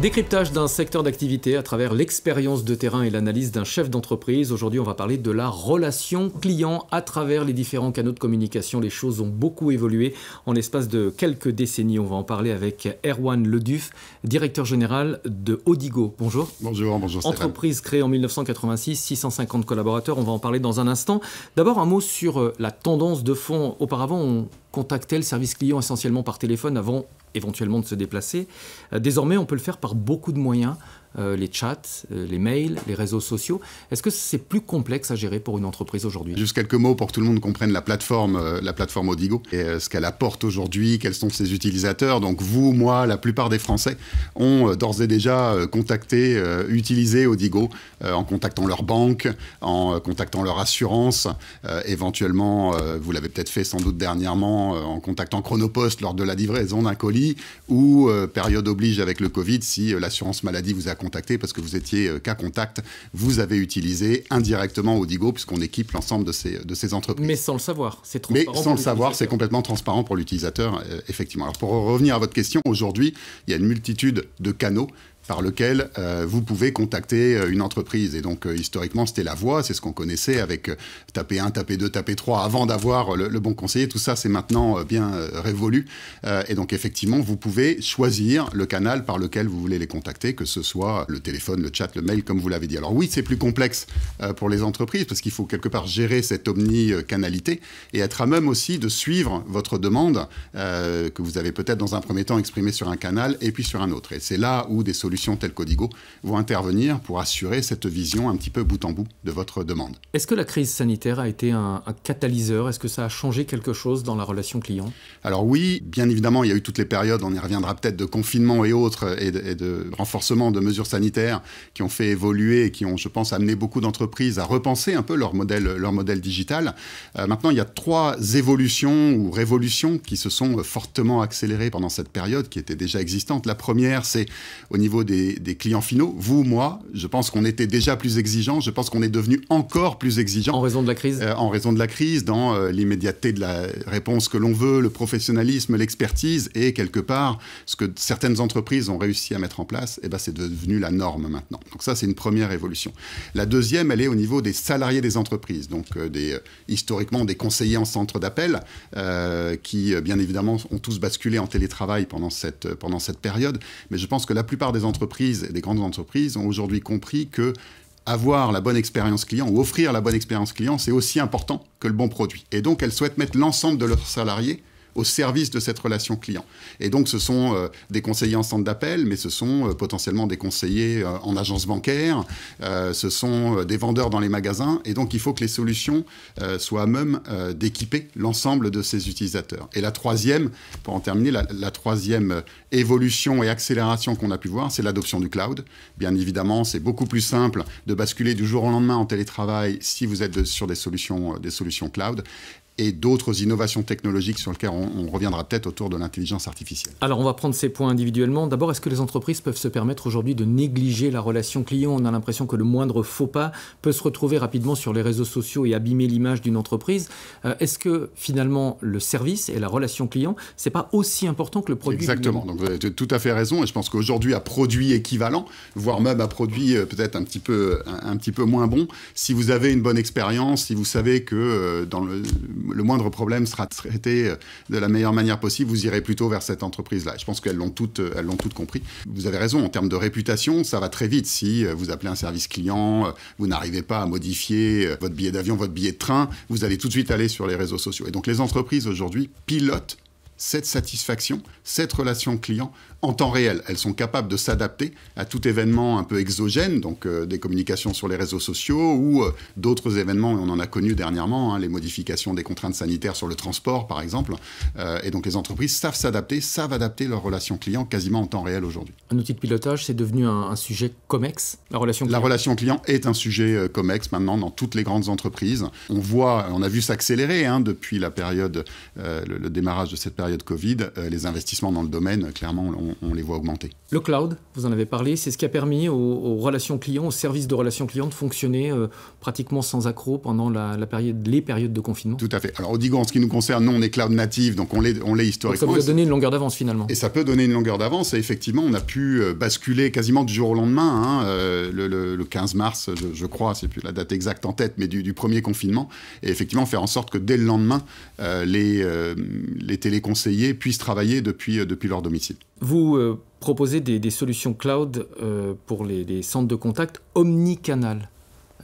Décryptage d'un secteur d'activité à travers l'expérience de terrain et l'analyse d'un chef d'entreprise. Aujourd'hui, on va parler de la relation client à travers les différents canaux de communication. Les choses ont beaucoup évolué en l'espace de quelques décennies. On va en parler avec Erwan Leduf, directeur général de Odigo. Bonjour. Bonjour Stéphane. Entreprise créée en 1986, 650 collaborateurs. On va en parler dans un instant. D'abord, un mot sur la tendance de fond. Auparavant, on contactait le service client essentiellement par téléphone avant éventuellement de se déplacer. Désormais, on peut le faire par beaucoup de moyens, les chats, les mails, les réseaux sociaux. Est-ce que c'est plus complexe à gérer pour une entreprise aujourd'hui? Juste quelques mots pour que tout le monde comprenne la plateforme Odigo et ce qu'elle apporte aujourd'hui, quels sont ses utilisateurs. Donc vous, moi, la plupart des Français ont d'ores et déjà contacté, utilisé Odigo en contactant leur banque, en contactant leur assurance, éventuellement, vous l'avez peut-être fait sans doute dernièrement, en contactant Chronopost lors de la livraison d'un colis ou, période oblige avec le Covid, si l'assurance maladie vous a contacté parce que vous étiez cas contact, vous avez utilisé indirectement Odigo puisqu'on équipe l'ensemble de ces entreprises. Mais sans le savoir, c'est transparent. Mais sans le savoir, c'est complètement transparent pour l'utilisateur, effectivement. Alors pour revenir à votre question, aujourd'hui, il y a une multitude de canaux par lequel vous pouvez contacter une entreprise. Et donc, historiquement, c'était la voix, c'est ce qu'on connaissait avec taper 1, taper 2, taper 3, avant d'avoir le bon conseiller. Tout ça, c'est maintenant bien révolu. Et donc, effectivement, vous pouvez choisir le canal par lequel vous voulez les contacter, que ce soit le téléphone, le chat, le mail, comme vous l'avez dit. Alors oui, c'est plus complexe pour les entreprises, parce qu'il faut quelque part gérer cette omnicanalité et être à même aussi de suivre votre demande que vous avez peut-être dans un premier temps exprimée sur un canal et puis sur un autre. Et c'est là où des solutions telles qu'Odigo vont intervenir pour assurer cette vision un petit peu bout en bout de votre demande. Est-ce que la crise sanitaire a été un catalyseur? Est-ce que ça a changé quelque chose dans la relation client? Alors oui, bien évidemment, il y a eu toutes les périodes, on y reviendra peut-être, de confinement et autres, et de renforcement de mesures sanitaires qui ont fait évoluer et qui ont, je pense, amené beaucoup d'entreprises à repenser un peu leur modèle digital. Maintenant, il y a 3 évolutions ou révolutions qui se sont fortement accélérées pendant cette période, qui était déjà existante. La première, c'est au niveau des clients finaux. Vous, moi, je pense qu'on était déjà plus exigeants. Je pense qu'on est devenu encore plus exigeants. En raison de la crise? En raison de la crise, dans l'immédiateté de la réponse que l'on veut, le professionnalisme, l'expertise et quelque part, ce que certaines entreprises ont réussi à mettre en place, eh ben, c'est devenu la norme maintenant. Donc ça, c'est une première évolution. La deuxième, elle est au niveau des salariés des entreprises. Donc historiquement, des conseillers en centre d'appel qui, bien évidemment, ont tous basculé en télétravail pendant cette période. Mais je pense que la plupart des entreprises, des grandes entreprises, ont aujourd'hui compris que avoir la bonne expérience client ou offrir la bonne expérience client, c'est aussi important que le bon produit. Et donc, elles souhaitent mettre l'ensemble de leurs salariés au service de cette relation client. Et donc, ce sont des conseillers en centre d'appel, mais ce sont potentiellement des conseillers en agence bancaire, ce sont des vendeurs dans les magasins, et donc il faut que les solutions soient à même d'équiper l'ensemble de ces utilisateurs. Et la troisième, pour en terminer, la troisième évolution et accélération qu'on a pu voir, c'est l'adoption du cloud. Bien évidemment, c'est beaucoup plus simple de basculer du jour au lendemain en télétravail si vous êtes sur des solutions cloud. Et d'autres innovations technologiques sur lesquelles on reviendra peut-être autour de l'intelligence artificielle. Alors, on va prendre ces points individuellement. D'abord, est-ce que les entreprises peuvent se permettre aujourd'hui de négliger la relation client? On a l'impression que le moindre faux pas peut se retrouver rapidement sur les réseaux sociaux et abîmer l'image d'une entreprise. Est-ce que, finalement, le service et la relation client, c'est pas aussi important que le produit? Exactement. Donc, vous avez tout à fait raison. Et je pense qu'aujourd'hui, à produit équivalent, voire même à produit peut-être un petit peu moins bon, si vous avez une bonne expérience, si vous savez que dans le moindre problème sera traité de la meilleure manière possible, vous irez plutôt vers cette entreprise-là. Je pense qu'elles l'ont toutes compris. Vous avez raison, en termes de réputation, ça va très vite. Si vous appelez un service client, vous n'arrivez pas à modifier votre billet d'avion, votre billet de train, vous allez tout de suite aller sur les réseaux sociaux. Et donc les entreprises aujourd'hui pilotent cette satisfaction, cette relation client en temps réel. Elles sont capables de s'adapter à tout événement un peu exogène, donc des communications sur les réseaux sociaux ou d'autres événements, on en a connu dernièrement, les modifications des contraintes sanitaires sur le transport par exemple. Et donc les entreprises savent s'adapter, savent adapter leur relation client quasiment en temps réel aujourd'hui. Un outil de pilotage, c'est devenu un sujet COMEX, la relation client? La relation client est un sujet COMEX maintenant dans toutes les grandes entreprises. On a vu s'accélérer depuis la période, le démarrage de cette période période Covid, les investissements dans le domaine, clairement, on les voit augmenter. Le cloud, vous en avez parlé, c'est ce qui a permis aux relations clients, aux services de relations clients de fonctionner pratiquement sans accroc pendant les périodes de confinement. Tout à fait. Alors Odigo, en ce qui nous concerne, nous, on est cloud native, donc on l'est historiquement. Donc ça vous a donné une longueur d'avance finalement. Et ça peut donner une longueur d'avance, et effectivement, on a pu basculer quasiment du jour au lendemain, le 15 mars, je crois, c'est plus la date exacte en tête, mais du premier confinement, et effectivement faire en sorte que dès le lendemain, les téléconseillers puissent travailler depuis leur domicile. Vous proposez des solutions cloud pour les centres de contact omnicanal.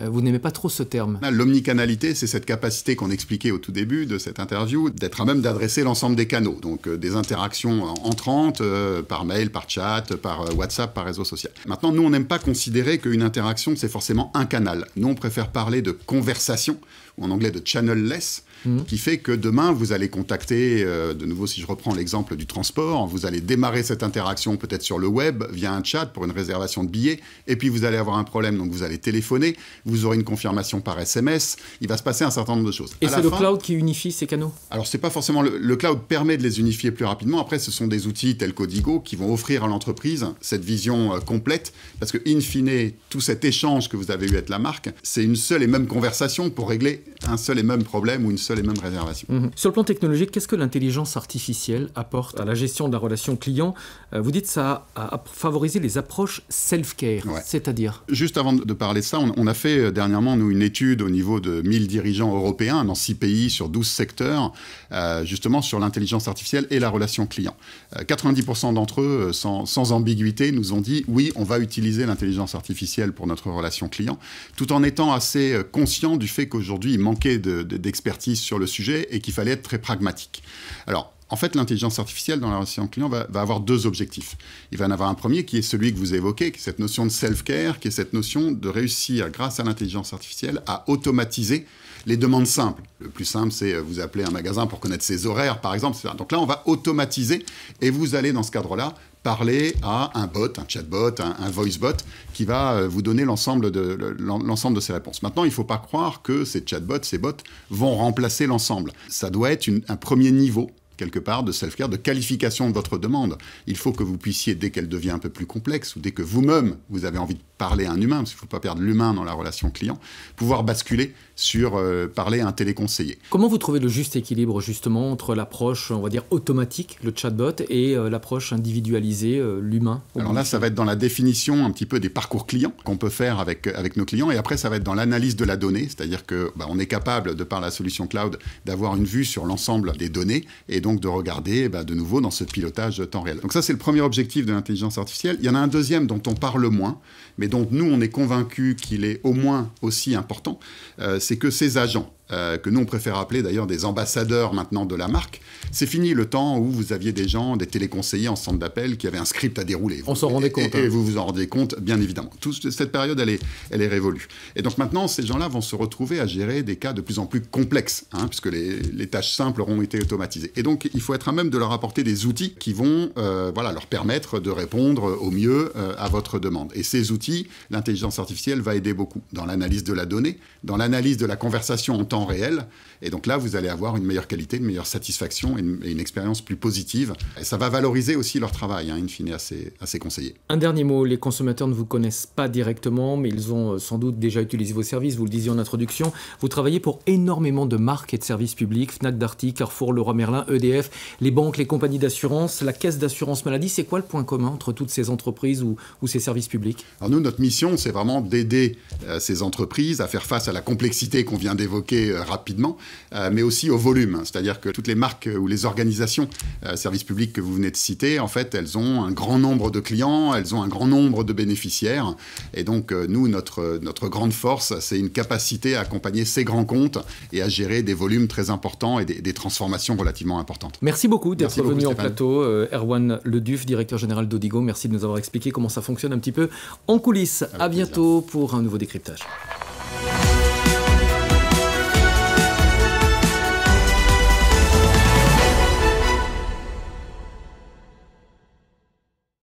Vous n'aimez pas trop ce terme. L'omnicanalité, c'est cette capacité qu'on expliquait au tout début de cette interview, d'être à même d'adresser l'ensemble des canaux. Donc des interactions entrantes, par mail, par chat, par WhatsApp, par réseau social. Maintenant, nous, on n'aime pas considérer qu'une interaction, c'est forcément un canal. Nous, on préfère parler de conversation, ou en anglais de channel-less, qui fait que demain, vous allez contacter, de nouveau, si je reprends l'exemple du transport, vous allez démarrer cette interaction peut-être sur le web, via un chat pour une réservation de billets, et puis vous allez avoir un problème, donc vous allez téléphoner, vous aurez une confirmation par SMS, il va se passer un certain nombre de choses. Et c'est le cloud qui unifie ces canaux? Alors, c'est pas forcément... Le cloud permet de les unifier plus rapidement. Après, ce sont des outils tels qu'Odigo qui vont offrir à l'entreprise cette vision complète, parce que, in fine, tout cet échange que vous avez eu avec la marque, c'est une seule et même conversation pour régler un seul et même problème ou une seule et même réservation. Sur le plan technologique, qu'est-ce que l'intelligence artificielle apporte à la gestion de la relation client? Vous dites que ça a favorisé les approches self-care, c'est-à-dire? Juste avant de parler de ça, on a fait dernièrement, nous, une étude au niveau de 1000 dirigeants européens dans 6 pays sur 12 secteurs, justement sur l'intelligence artificielle et la relation client. 90% d'entre eux, sans ambiguïté, nous ont dit oui, on va utiliser l'intelligence artificielle pour notre relation client, tout en étant assez conscient du fait qu'aujourd'hui, il manquait d'expertise sur le sujet et qu'il fallait être très pragmatique. Alors, en fait, l'intelligence artificielle dans la relation client va avoir deux objectifs. Il va en avoir un premier qui est celui que vous évoquez, qui est cette notion de self-care, qui est cette notion de réussir, grâce à l'intelligence artificielle, à automatiser les demandes simples. Le plus simple, c'est vous appeler un magasin pour connaître ses horaires, par exemple. Donc là, on va automatiser et vous allez, dans ce cadre-là, parler à un bot, un chatbot, un voice bot qui va vous donner l'ensemble de ces réponses. Maintenant, il ne faut pas croire que ces chatbots, ces bots vont remplacer l'ensemble. Ça doit être un premier niveau, quelque part, de self-care, de qualification de votre demande. Il faut que vous puissiez, dès qu'elle devient un peu plus complexe, ou dès que vous-même, vous avez envie de parler à un humain, parce qu'il ne faut pas perdre l'humain dans la relation client, pouvoir basculer sur parler à un téléconseiller. Comment vous trouvez le juste équilibre, justement, entre l'approche, on va dire, automatique, le chatbot, et l'approche individualisée, l'humain? Alors là, ça va être dans la définition un petit peu des parcours clients qu'on peut faire avec nos clients, et après, ça va être dans l'analyse de la donnée, c'est-à-dire qu'on est capable, de par la solution cloud, d'avoir une vue sur l'ensemble des données, et donc de regarder de nouveau dans ce pilotage temps réel. Donc ça, c'est le premier objectif de l'intelligence artificielle. Il y en a un deuxième dont on parle moins, mais dont nous, on est convaincus qu'il est au moins aussi important, c'est que ces agents, que nous on préfère appeler d'ailleurs des ambassadeurs maintenant de la marque, c'est fini le temps où vous aviez des gens, des téléconseillers en centre d'appel qui avaient un script à dérouler. On s'en rendait compte. Et vous vous en rendez compte, bien évidemment. Toute cette période, elle est révolue. Et donc maintenant, ces gens-là vont se retrouver à gérer des cas de plus en plus complexes, puisque les tâches simples auront été automatisées. Et donc, il faut être à même de leur apporter des outils qui vont leur permettre de répondre au mieux à votre demande. Et ces outils, l'intelligence artificielle va aider beaucoup dans l'analyse de la donnée, dans l'analyse de la conversation en temps réel. Et donc là, vous allez avoir une meilleure qualité, une meilleure satisfaction et une expérience plus positive. Et ça va valoriser aussi leur travail, in fine, à ces conseillers. Un dernier mot, les consommateurs ne vous connaissent pas directement, mais ils ont sans doute déjà utilisé vos services, vous le disiez en introduction. Vous travaillez pour énormément de marques et de services publics, Fnac Darty, Carrefour, Leroy Merlin, EDF, les banques, les compagnies d'assurance, la caisse d'assurance maladie. C'est quoi le point commun entre toutes ces entreprises ou ces services publics? Alors nous, notre mission, c'est vraiment d'aider ces entreprises à faire face à la complexité qu'on vient d'évoquer rapidement, mais aussi au volume. C'est-à-dire que toutes les marques ou les organisations services publics que vous venez de citer, en fait, elles ont un grand nombre de clients, elles ont un grand nombre de bénéficiaires. Et donc, nous, notre grande force, c'est une capacité à accompagner ces grands comptes et à gérer des volumes très importants et des transformations relativement importantes. Merci beaucoup d'être venu en plateau. Erwan Leduf, directeur général d'Odigo. Merci de nous avoir expliqué comment ça fonctionne un petit peu en coulisses. À bientôt pour un nouveau décryptage.